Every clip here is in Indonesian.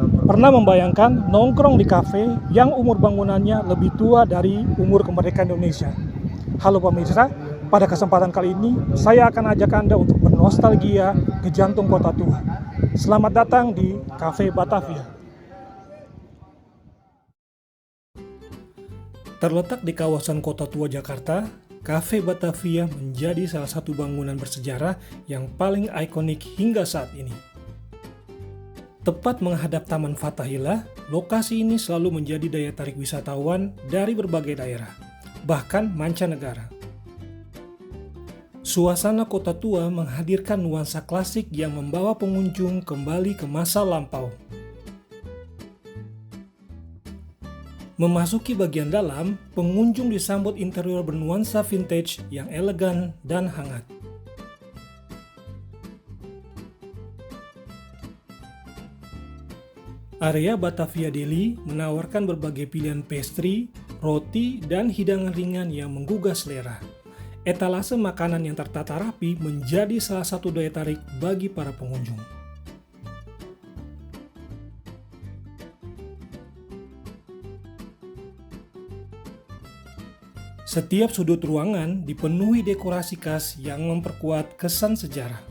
Pernah membayangkan nongkrong di kafe yang umur bangunannya lebih tua dari umur kemerdekaan Indonesia? Halo pemirsa, pada kesempatan kali ini saya akan ajak Anda untuk bernostalgia ke jantung kota tua. Selamat datang di Cafe Batavia. Terletak di kawasan Kota Tua Jakarta, Cafe Batavia menjadi salah satu bangunan bersejarah yang paling ikonik hingga saat ini. Tepat menghadap Taman Fathahillah, lokasi ini selalu menjadi daya tarik wisatawan dari berbagai daerah, bahkan mancanegara. Suasana kota tua menghadirkan nuansa klasik yang membawa pengunjung kembali ke masa lampau. Memasuki bagian dalam, pengunjung disambut interior bernuansa vintage yang elegan dan hangat. Area Batavia Deli menawarkan berbagai pilihan pastry, roti, dan hidangan ringan yang menggugah selera. Etalase makanan yang tertata rapi menjadi salah satu daya tarik bagi para pengunjung. Setiap sudut ruangan dipenuhi dekorasi khas yang memperkuat kesan sejarah.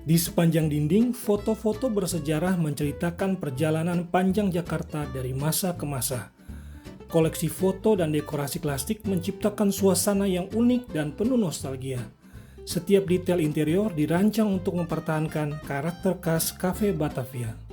Di sepanjang dinding, foto-foto bersejarah menceritakan perjalanan panjang Jakarta dari masa ke masa. Koleksi foto dan dekorasi klasik menciptakan suasana yang unik dan penuh nostalgia. Setiap detail interior dirancang untuk mempertahankan karakter khas Cafe Batavia.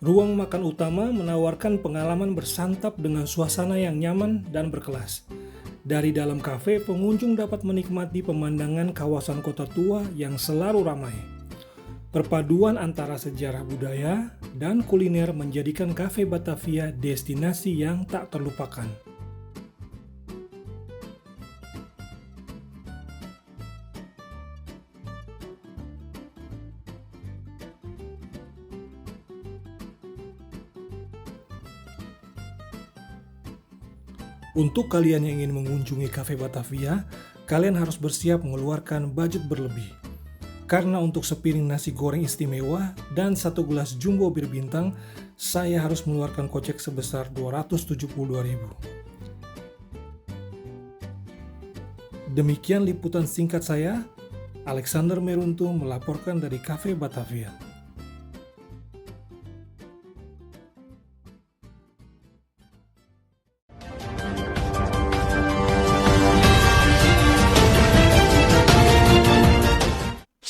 Ruang makan utama menawarkan pengalaman bersantap dengan suasana yang nyaman dan berkelas. Dari dalam kafe, pengunjung dapat menikmati pemandangan kawasan kota tua yang selalu ramai. Perpaduan antara sejarah budaya dan kuliner menjadikan Cafe Batavia destinasi yang tak terlupakan. Untuk kalian yang ingin mengunjungi Cafe Batavia, kalian harus bersiap mengeluarkan budget berlebih. Karena untuk sepiring nasi goreng istimewa dan satu gelas jumbo bir bintang, saya harus mengeluarkan kocek sebesar Rp272.000. Demikian liputan singkat saya, Alexander Meruntu melaporkan dari Cafe Batavia.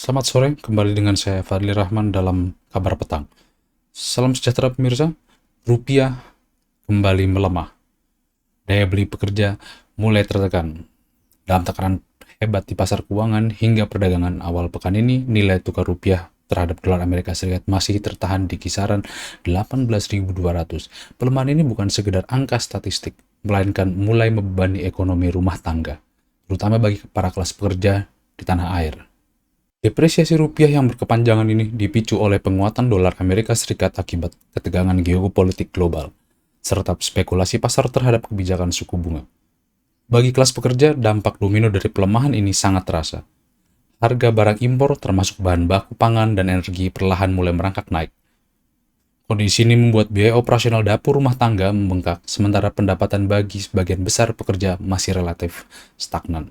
Selamat sore, kembali dengan saya Fadli Rahman dalam Kabar Petang. Salam sejahtera pemirsa, rupiah kembali melemah. Daya beli pekerja mulai tertekan. Dalam tekanan hebat di pasar keuangan hingga perdagangan awal pekan ini, nilai tukar rupiah terhadap dolar Amerika Serikat masih tertahan di kisaran 18.200. Pelemahan ini bukan sekedar angka statistik, melainkan mulai membebani ekonomi rumah tangga, terutama bagi para kelas pekerja di tanah air. Depresiasi rupiah yang berkepanjangan ini dipicu oleh penguatan dolar Amerika Serikat akibat ketegangan geopolitik global, serta spekulasi pasar terhadap kebijakan suku bunga. Bagi kelas pekerja, dampak domino dari pelemahan ini sangat terasa. Harga barang impor termasuk bahan baku pangan dan energi perlahan mulai merangkak naik. Kondisi ini membuat biaya operasional dapur rumah tangga membengkak, sementara pendapatan bagi sebagian besar pekerja masih relatif stagnan.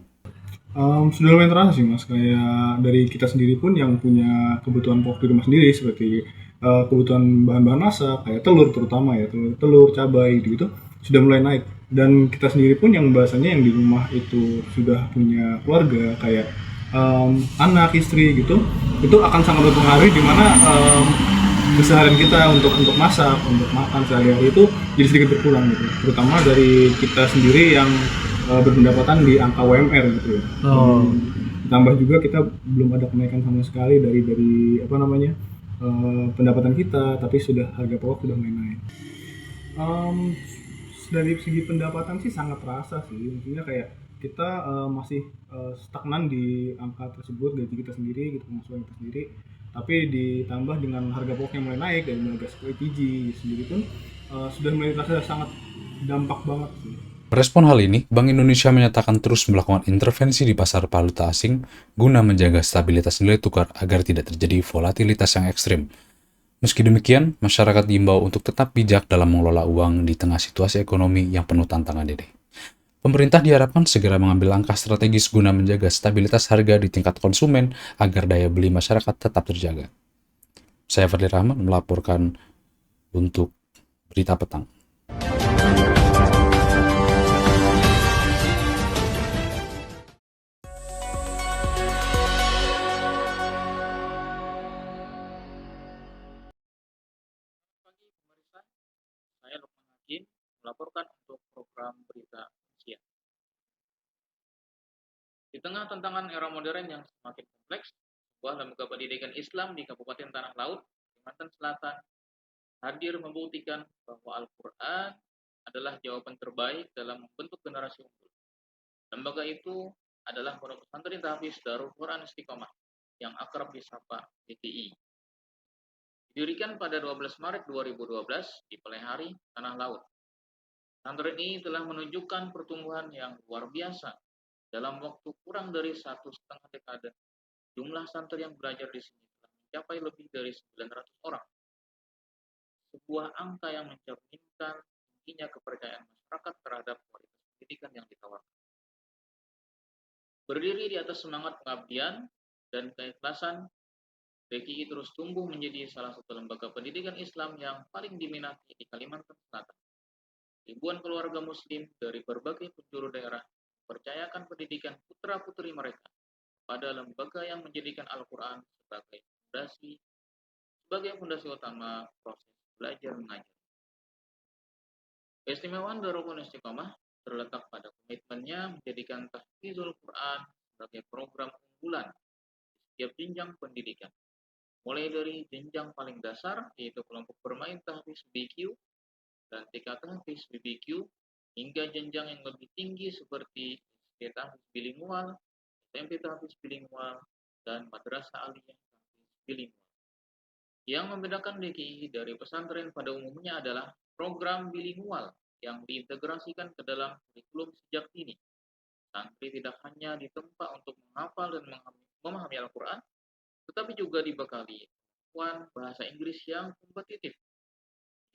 Sudah lumayan terasa sih mas, kayak dari kita sendiri pun yang punya kebutuhan pokok di rumah sendiri seperti kebutuhan bahan-bahan masak, kayak telur terutama ya, telur, cabai gitu sudah mulai naik. Dan kita sendiri pun yang bahasanya yang di rumah itu sudah punya keluarga, kayak anak, istri gitu, itu akan sangat berpengaruh di mana keseharian kita untuk masak, untuk makan sehari-hari itu jadi sedikit berkurang gitu. Terutama dari kita sendiri yang berpendapatan di angka UMR gitu ya. Ditambah juga kita belum ada kenaikan sama sekali dari apa namanya, pendapatan kita, tapi sudah harga pokok sudah mulai naik. Um, dari segi pendapatan sih sangat terasa sih, maksudnya kayak kita masih stagnan di angka tersebut, gaji kita sendiri gitu, penghasilan kita sendiri, tapi ditambah dengan harga pokok yang mulai naik dari mulai gas LPG sendiri pun sudah mulai terasa sangat dampak banget sih. Merespon hal ini, Bank Indonesia menyatakan terus melakukan intervensi di pasar valuta asing guna menjaga stabilitas nilai tukar agar tidak terjadi volatilitas yang ekstrim. Meski demikian, masyarakat diimbau untuk tetap bijak dalam mengelola uang di tengah situasi ekonomi yang penuh tantangan ini. Pemerintah diharapkan segera mengambil langkah strategis guna menjaga stabilitas harga di tingkat konsumen agar daya beli masyarakat tetap terjaga. Saya Fadli Rahman melaporkan untuk Berita Petang. Pagi pemirsa, saya Lukman Hakim melaporkan untuk program Berita Siang. Di tengah tantangan era modern yang semakin kompleks, sebuah lembaga pendidikan Islam di Kabupaten Tanah Laut, Kalimantan Selatan, hadir membuktikan bahwa Al-Quran adalah jawaban terbaik dalam membentuk generasi unggul. Lembaga itu adalah Pondok Pesantren Tahfiz Darul Quran Istiqomah yang akrab disapa DKI. Didirikan pada 12 Maret 2012 di Palehari, Tanah Laut. Pesantren ini telah menunjukkan pertumbuhan yang luar biasa. Dalam waktu kurang dari 1,5 dekade, jumlah santri yang belajar di sini telah mencapai lebih dari 900 orang. Sebuah angka yang mencerminkan tingginya kepercayaan masyarakat terhadap kualitas pendidikan yang ditawarkan. Berdiri di atas semangat pengabdian dan keikhlasan, DKI terus tumbuh menjadi salah satu lembaga pendidikan Islam yang paling diminati di Kalimantan Selatan. Ribuan keluarga muslim dari berbagai penjuru daerah mempercayakan pendidikan putra-putri mereka pada lembaga yang menjadikan Al-Quran sebagai fondasi utama proses belajar mengajar. Keistimewaan Darul Quran Istiqomah terletak pada komitmennya menjadikan tahfizul Quran sebagai program unggulan di setiap jenjang pendidikan, mulai dari jenjang paling dasar yaitu kelompok bermain tahfiz BQ dan TK tahfiz BBQ hingga jenjang yang lebih tinggi seperti SD tahfiz bilingual, SMP tahfiz bilingual, dan madrasah aliyah tahfiz bilingual. Yang membedakan DKI dari pesantren pada umumnya adalah program bilingual yang diintegrasikan ke dalam kurikulum sejak dini. Santri tidak hanya ditempa untuk menghafal dan memahami Al-Quran, tetapi juga dibekali kemampuan bahasa Inggris yang kompetitif.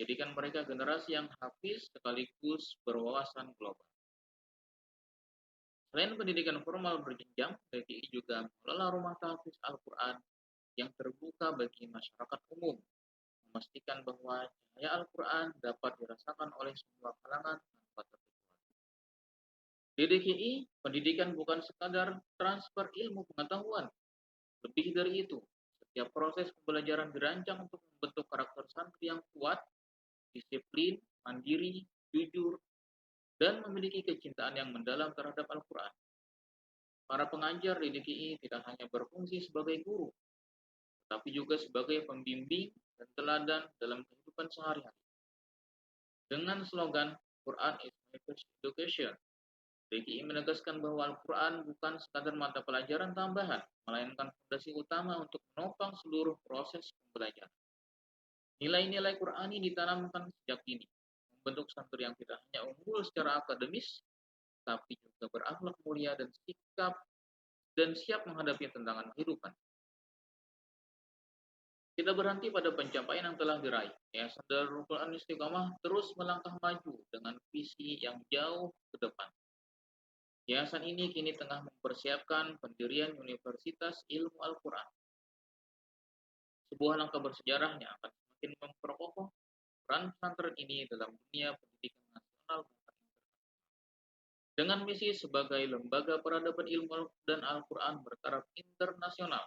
Jadikan mereka generasi yang hafiz sekaligus berwawasan global. Selain pendidikan formal berjenjang, DKI juga mengelola rumah tahfiz Al-Quran yang terbuka bagi masyarakat umum, memastikan bahwa cahaya Al-Quran dapat dirasakan oleh semua kalangan tanpa terkecuali. Di DKI, pendidikan bukan sekadar transfer ilmu pengetahuan. Lebih dari itu, setiap proses pembelajaran dirancang untuk membentuk karakter santri yang kuat, disiplin, mandiri, jujur, dan memiliki kecintaan yang mendalam terhadap Al-Quran. Para pengajar di DKI tidak hanya berfungsi sebagai guru, tapi juga sebagai pembimbing dan teladan dalam kehidupan sehari-hari. Dengan slogan Quran is my first education, DKI menegaskan bahwa Al-Quran bukan sekadar mata pelajaran tambahan, melainkan fondasi utama untuk menopang seluruh proses pembelajaran. Nilai-nilai Qurani ditanamkan sejak dini, membentuk santri yang tidak hanya unggul secara akademis, tapi juga berakhlak mulia dan siap menghadapi tantangan kehidupan. Tidak berhenti pada pencapaian yang telah diraih, Yayasan Darul Quran Istiqomah terus melangkah maju dengan visi yang jauh ke depan. Yayasan ini kini tengah mempersiapkan pendirian Universitas Ilmu Al-Quran. Sebuah langkah bersejarah yang akan semakin memperkokoh peran pesantren ini dalam dunia pendidikan nasional dan internasional. Dengan misi sebagai lembaga peradaban ilmu dan Al-Quran bertaraf internasional,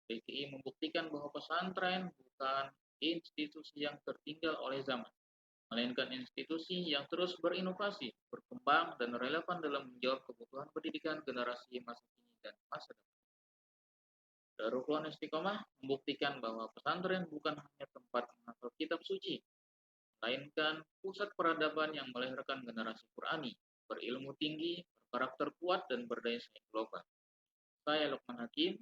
DKI membuktikan bahwa pesantren bukan institusi yang tertinggal oleh zaman, melainkan institusi yang terus berinovasi, berkembang, dan relevan dalam menjawab kebutuhan pendidikan generasi masa kini dan masa depan. Darul Quran Istiqomah membuktikan bahwa pesantren bukan hanya tempat menghafal kitab suci, melainkan pusat peradaban yang melahirkan generasi Qurani, berilmu tinggi, berkarakter kuat, dan berdaya saing global. Saya Lukman Hakim,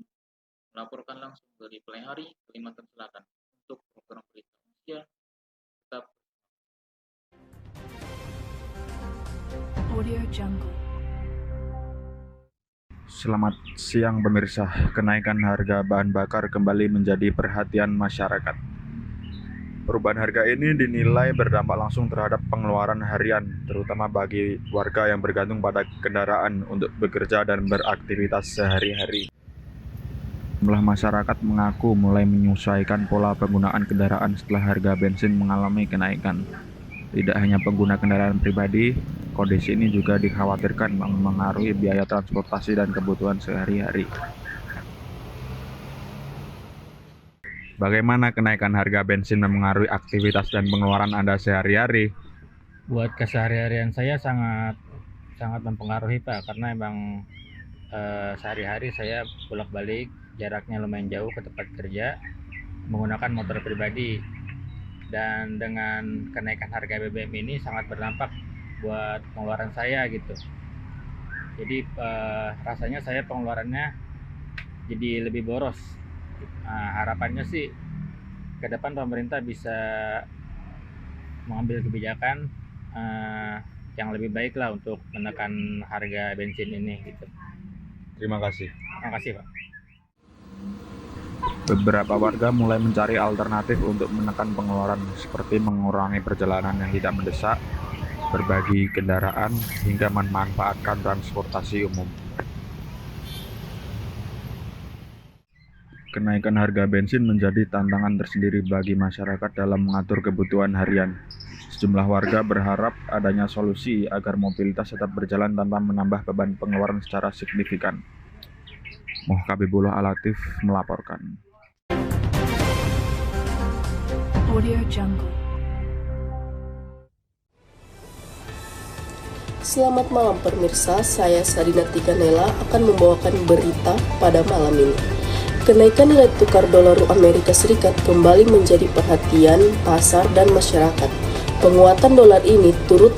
melaporkan langsung dari Pelehari, Kalimantan Selatan, untuk program Berita Manusia. Tetap Audio Jungle. Selamat siang pemirsa, kenaikan harga bahan bakar kembali menjadi perhatian masyarakat. Perubahan harga ini dinilai berdampak langsung terhadap pengeluaran harian, terutama bagi warga yang bergantung pada kendaraan untuk bekerja dan beraktivitas sehari-hari. Jumlah masyarakat mengaku mulai menyesuaikan pola penggunaan kendaraan setelah harga bensin mengalami kenaikan. Tidak hanya pengguna kendaraan pribadi, kondisi ini juga dikhawatirkan mempengaruhi biaya transportasi dan kebutuhan sehari-hari. Bagaimana kenaikan harga bensin mempengaruhi aktivitas dan pengeluaran Anda sehari-hari? Buat keseharian saya sangat mempengaruhi Pak, karena emang sehari-hari saya bolak-balik, jaraknya lumayan jauh ke tempat kerja menggunakan motor pribadi. Dan dengan kenaikan harga BBM ini sangat berdampak buat pengeluaran saya gitu. Jadi rasanya saya pengeluarannya jadi lebih boros. Harapannya sih ke depan pemerintah bisa mengambil kebijakan yang lebih baik lah untuk menekan harga bensin ini gitu. Terima kasih. Terima kasih Pak. Beberapa warga mulai mencari alternatif untuk menekan pengeluaran, seperti mengurangi perjalanan yang tidak mendesak, berbagi kendaraan, hingga memanfaatkan transportasi umum. Kenaikan harga bensin menjadi tantangan tersendiri bagi masyarakat dalam mengatur kebutuhan harian. Sejumlah warga berharap adanya solusi agar mobilitas tetap berjalan tanpa menambah beban pengeluaran secara signifikan. Muhkabibullah Alatif melaporkan. Audio Jungle. Selamat malam pemirsa, saya Sadina Tiganela akan membawakan berita pada malam ini. Kenaikan nilai tukar dolar Amerika Serikat kembali menjadi perhatian pasar dan masyarakat. Penguatan dolar ini turut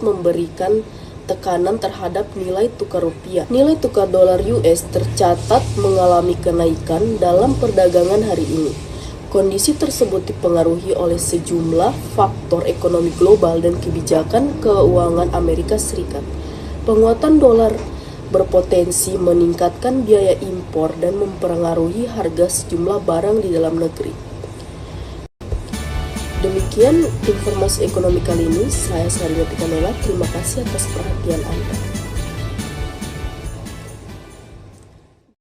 memberikan tekanan terhadap nilai tukar rupiah. Nilai tukar dolar US tercatat mengalami kenaikan dalam perdagangan hari ini. Kondisi tersebut dipengaruhi oleh sejumlah faktor ekonomi global dan kebijakan keuangan Amerika Serikat. Penguatan dolar berpotensi meningkatkan biaya impor dan mempengaruhi harga sejumlah barang di dalam negeri. Demikian informasi ekonomi kali ini. Saya Sarina Tikanela. Terima kasih atas perhatian Anda.